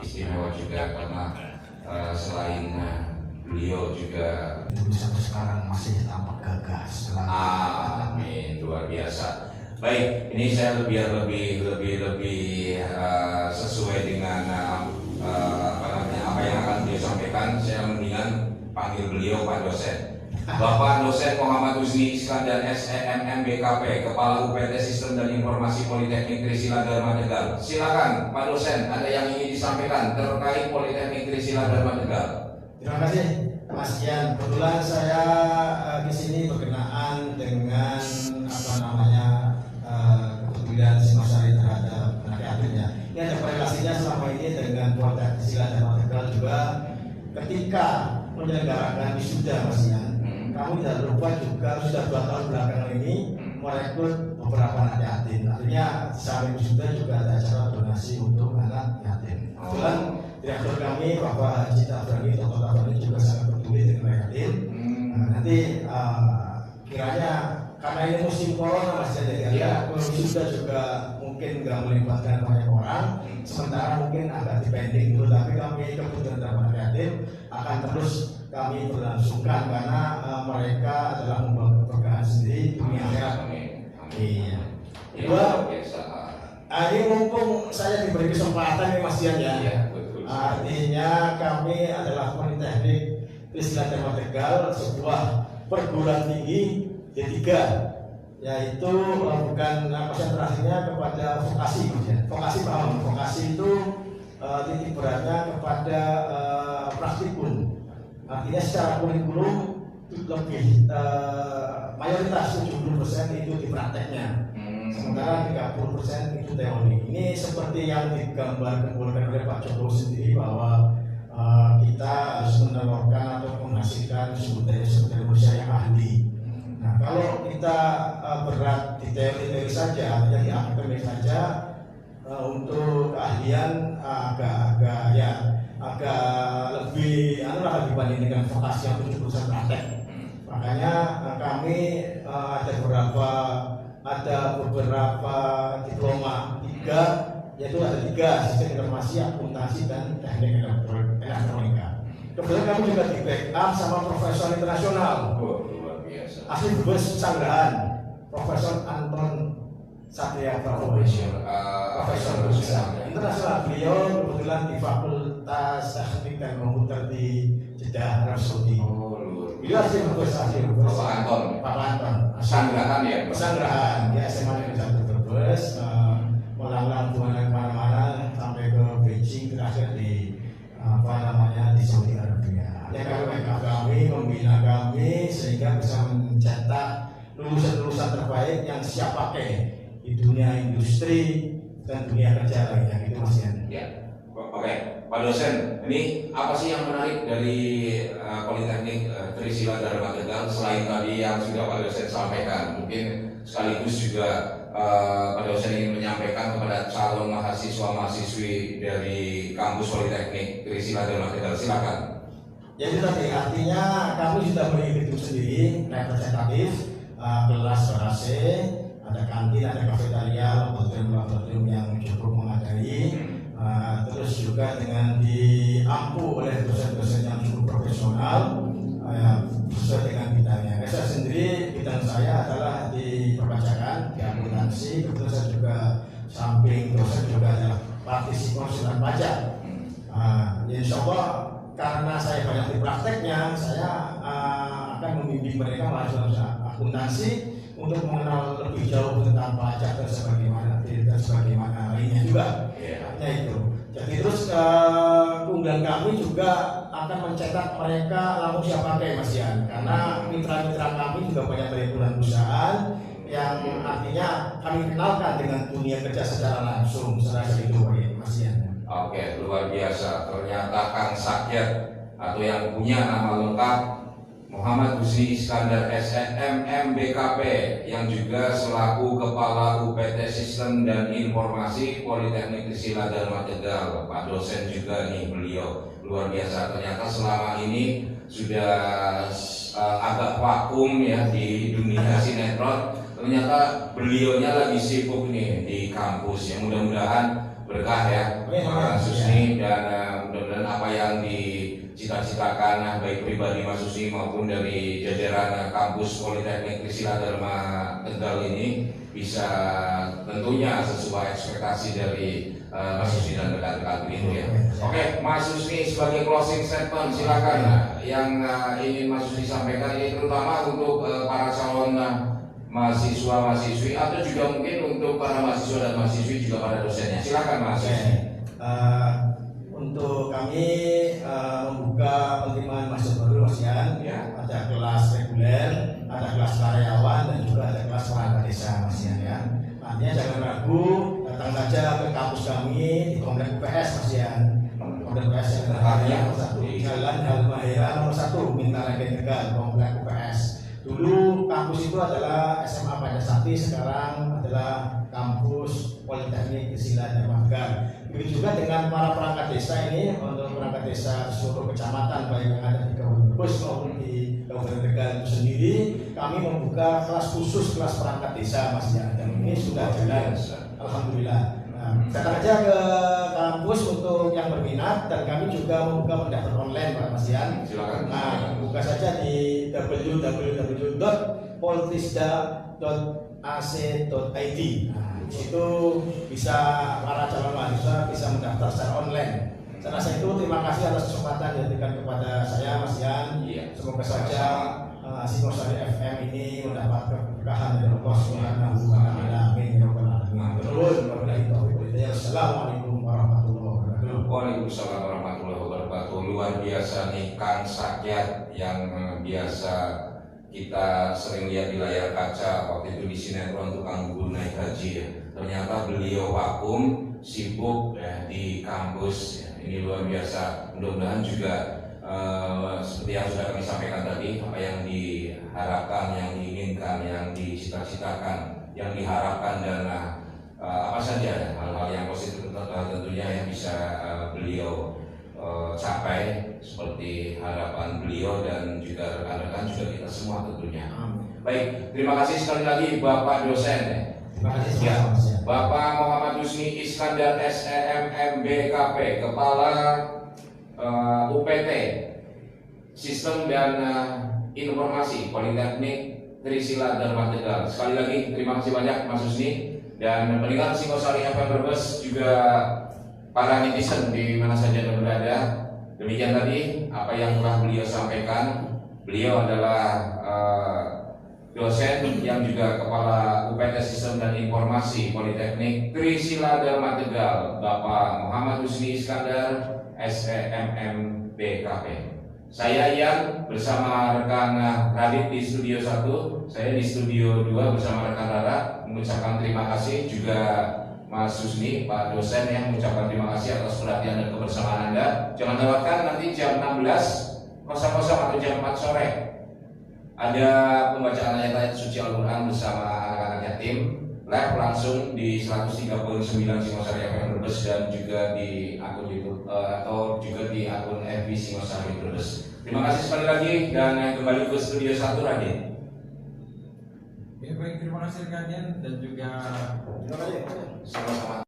istimewa juga karena selain beliau juga sampai sekarang masih tampak gagah. Amin, luar biasa. Baik, ini saya lebih sesuai dengan apa yang akan beliau sampaikan. Saya mendingan panggil beliau Pak Dosen. Bapak Dosen Muhammad Husni Iskandar SEMM BKP, Kepala UPT Sistem dan Informasi Politeknik Trisila Dharma Tegal. Silakan Pak Dosen, ada yang ingin disampaikan terkait Politeknik Trisila Dharma Tegal. Terima kasih Mas Ian. Kebetulan saya di sini berkenaan dengan kepedulian Singosari terhadap adik-adiknya. Ini ada korelasinya selama ini dengan Politeknik Trisila Dharma Tegal juga ketika menyelenggarakan wisuda Mas Ian. Kami tidak lupa juga sudah 2 tahun belakangan ini merekrut beberapa anak yatim. Artinya samping wisuda juga ada acara donasi untuk anak yatim. Kebetulan direktur kami Bapak Haji Tabrani, Dr. Tabrani juga sangat peduli dengan anak yatim. Nanti kiranya karena ini musim corona Mas Jadi ya, wisuda juga mungkin nggak melibatkan banyak orang. Sementara mungkin agak dipending dulu, tapi kami kebetulan dalam anak yatim akan terus kami berlangsungkan karena mereka adalah membawa keberkahan sendiri dunia akhirat. Iya. Kedua, ini mumpung saya diberi kesempatan nih Mas Dian ya. Iya, betul. Artinya kami adalah Politeknik Trisila Dharma Tegal, sebuah perguruan tinggi D3, yaitu bukan konsentrasinya kepada vokasi. Vokasi paham, vokasi itu titik beratnya kepada praktikum. Artinya secara kurikulum lebih mayoritas 70% itu di prakteknya, sementara 30% itu teori. Ini seperti yang digambarkan oleh Pak Jokowi sendiri bahwa kita harus menerapkan atau menghasilkan sumber daya manusia yang ahli. Nah, kalau kita berat di teori saja, artinya di akademik saja, untuk keahlian agak lebih dibanding dengan vokasi yang 70% praktek. Makanya kami ada beberapa diploma 3, yaitu ada 3, sistem informasi, akuntansi, dan teknik elektronika. Kemudian kami juga di backup sama profesor internasional. Luar biasa. Asli Bebes Sanggrahan, Profesor Anton Satria Prabowo. Profesor internasional, beliau kebetulan di Fakultas Teknik dan Komputer di Jeddah, Arab Saudi. Beliau asli Bebes, Pak Anton. Sanggrahan ya? Sanggrahan, dia SMA Negeri 1 Brebes, melanglang kemana-mana sampai ke Beijing, terakhir di di Saudi Arabia. Ya kami membina kami sehingga bisa mencetak lulusan-lulusan terbaik yang siap pakai di dunia industri dan dunia kerja lainnya, gitu Mas Yan. Ya, oke, Pak Dosen, ini apa sih yang menarik dari Politeknik Trisila Dharma Tegal selain tadi yang sudah Pak Dosen sampaikan? Mungkin sekaligus juga Pak Dosen ingin menyampaikan kepada calon mahasiswa-mahasiswi dari kampus Politeknik Trisila Dharma Tegal. Silakan. Jadi tadi artinya kami sudah memiliki gedung sendiri, representatif, kelas AC, ada kantin, ada kafetaria, laboratorium yang cukup memadai, terus juga dengan diampu oleh dosen-dosen yang cukup profesional sesuai dengan bidangnya. Saya sendiri bidang saya adalah di perpajakan, di akuntansi, kebetulan saya juga samping dosen juga adalah praktisi konsultan pajak. Insya Allah karena saya banyak di prakteknya, saya akan membimbing mereka mahasiswa akuntansi untuk mengenal lebih jauh tentang pajak dan sebagaimana lainnya juga. Artinya itu. Jadi terus keunggulan kami juga akan mencetak mereka langsung siap pakai Mas Yan, karena mitra-mitra kami juga banyak dari perusahaan yang artinya kami kenalkan dengan dunia kerja secara langsung, secara itu Mas Yan. Oke, luar biasa. Ternyata Kang Sakyat atau yang punya nama lengkap Muhammad Husni Iskandar SEMM BKP yang juga selaku Kepala UPT Sistem dan Informasi Politeknik Trisila Dharma Tegal. Pak Dosen juga nih beliau. Luar biasa. Ternyata selama ini sudah agak vakum ya di dunia sinetron. Ternyata beliaunya lagi sibuk nih di kampus. Ya mudah-mudahan berkah ya, Amin, Mas amin. Husni, dan mudah-mudahan apa yang dicita-citakan baik pribadi Mas Husni maupun dari jajaran kampus Politeknik Trisila Dharma Tegal ini bisa tentunya sesuai ekspektasi dari Mas Husni dan rekan-rekan itu ya. Oke, Mas Husni sebagai closing statement silakan yang ingin Mas Husni sampaikan ini terutama untuk para calon mahasiswa-mahasiswi atau juga mungkin untuk para mahasiswa dan mahasiswi juga para dosennya. Silakan Mas. Untuk kami membuka penerimaan mahasiswa baru Mas Yan, Ya. ada kelas reguler, ada kelas karyawan dan juga ada kelas perangkat desa Mas Yan ya. Artinya jangan ragu, datang saja ke kampus kami di Komplek UPS Mas Yan. Komplek UPS yang berada nomor 1, Jalan Halmahera nomor 1, Mintaregan Tegal, Komplek UPS. Dulu kampus itu adalah SMA Pancasati, sekarang adalah kampus Politeknik Trisila Dharma Tegal. Begitu juga dengan para perangkat desa ini, untuk perangkat desa seluruh kecamatan baik yang ada di Kabupaten Brebes maupun di Kabupaten Tegal itu sendiri, kami membuka kelas khusus kelas perangkat desa Mas ya. Dan ini sudah jalan, alhamdulillah. Datang aja ke kampus untuk yang berminat, dan kami juga membuka pendaftaran online Pak Mas Yan. Silakan. Nah, buka saja di www.poltrisda.ac.id. Nah, di situ bisa para calon mahasiswa bisa mendaftar secara online. Saya rasa itu terima kasih atas kesempatan yang diberikan kepada saya Mas Yan. Iya. Semoga saja Singosari FM ini mendapat keberkahan dari Allah Subhanahu wa taala. Amin ya rabbal alamin. Assalamualaikum warahmatullahi wabarakatuh. Waalaikumsalam warahmatullahi wabarakatuh. Luar biasa nih Kang Sakyat yang biasa kita sering lihat di layar kaca waktu itu di sinetron Tukang Guru Naik Haji ya. Ternyata beliau vakum sibuk di kampus ya. Ini luar biasa. Mudah-mudahan juga seperti yang sudah kami sampaikan tadi, apa yang diharapkan, yang diinginkan, yang dicita-citakan, yang diharapkan dan apa saja hal-hal yang positif tentunya yang bisa beliau capai seperti harapan beliau dan juga rekan-rekan juga kita semua tentunya. Baik, terima kasih sekali lagi Bapak dosen. Terima kasih Ya, Mas Yan. Bapak Muhammad Husni Iskandar SEM BKP, Kepala UPT Sistem dan Informasi Politeknik Trisila Dharma Tegal. Sekali lagi terima kasih banyak Mas Husni. Dan pendengar Singosari FM Brebes juga para netizen di mana saja Anda berada. Demikian tadi apa yang telah beliau sampaikan. Beliau adalah dosen yang juga Kepala UPT Sistem dan Informasi Politeknik Trisila Dharma Tegal, Bapak Muhammad Husni Iskandar SEM BKP. Saya Ian bersama rekan Radit di studio 1, saya di studio 2 bersama rekan Rara mengucapkan terima kasih, juga Mas Husni, Pak dosen yang mengucapkan terima kasih atas perhatian dan kebersamaan Anda. Jangan lewatkan nanti jam 16.00 atau jam 4 sore ada pembacaan ayat-ayat suci Al-Quran bersama anak-anak yatim live langsung di 139 Singosari FM Brebes dan juga di akun YouTube atau juga di akun FB Singosari Brebes. Terima kasih sekali lagi dan kembali ke studio 1 Radit. Ya, baik, terima kasih rekan Yan dan juga Terima kasih. Sama-sama.